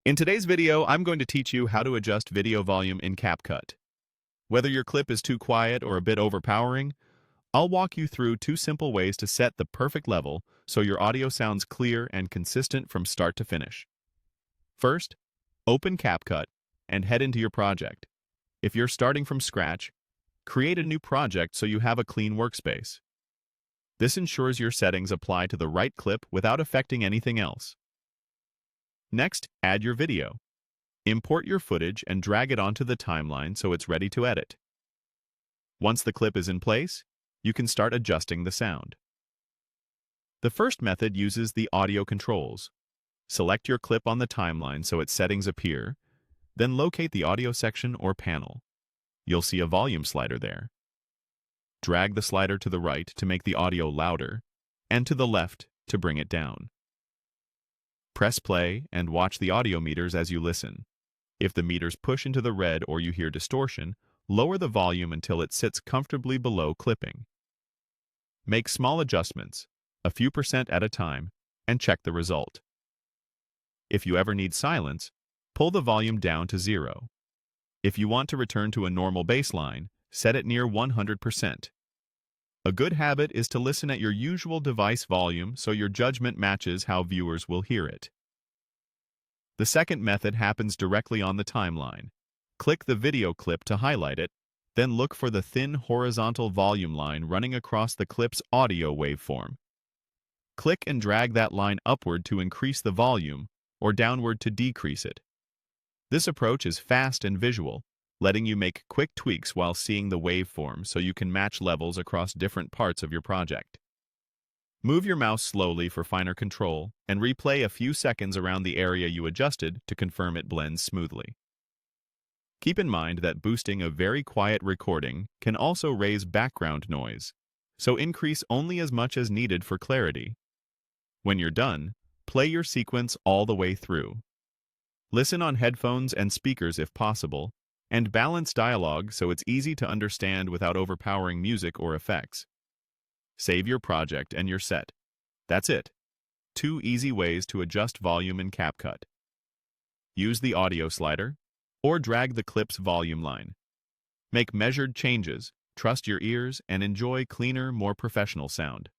In today's video, I'm going to teach you how to adjust video volume in CapCut. Whether your clip is too quiet or a bit overpowering, I'll walk you through two simple ways to set the perfect level so your audio sounds clear and consistent from start to finish. First, open CapCut and head into your project. If you're starting from scratch, create a new project so you have a clean workspace. This ensures your settings apply to the right clip without affecting anything else. Next, add your video. Import your footage and drag it onto the timeline so it's ready to edit. Once the clip is in place, you can start adjusting the sound. The first method uses the audio controls. Select your clip on the timeline so its settings appear, then locate the audio section or panel. You'll see a volume slider there. Drag the slider to the right to make the audio louder, and to the left to bring it down. Press play and watch the audio meters as you listen. If the meters push into the red or you hear distortion, lower the volume until it sits comfortably below clipping. Make small adjustments, a few percent at a time, and check the result. If you ever need silence, pull the volume down to 0. If you want to return to a normal baseline, set it near 100%. A good habit is to listen at your usual device volume so your judgment matches how viewers will hear it. The second method happens directly on the timeline. Click the video clip to highlight it, then look for the thin horizontal volume line running across the clip's audio waveform. Click and drag that line upward to increase the volume, or downward to decrease it. This approach is fast and visual, letting you make quick tweaks while seeing the waveform so you can match levels across different parts of your project. Move your mouse slowly for finer control and replay a few seconds around the area you adjusted to confirm it blends smoothly. Keep in mind that boosting a very quiet recording can also raise background noise, so increase only as much as needed for clarity. When you're done, play your sequence all the way through. Listen on headphones and speakers if possible, and balance dialogue so it's easy to understand without overpowering music or effects. Save your project and you're set. That's it. 2 easy ways to adjust volume in CapCut. Use the audio slider, or drag the clip's volume line. Make measured changes, trust your ears, and enjoy cleaner, more professional sound.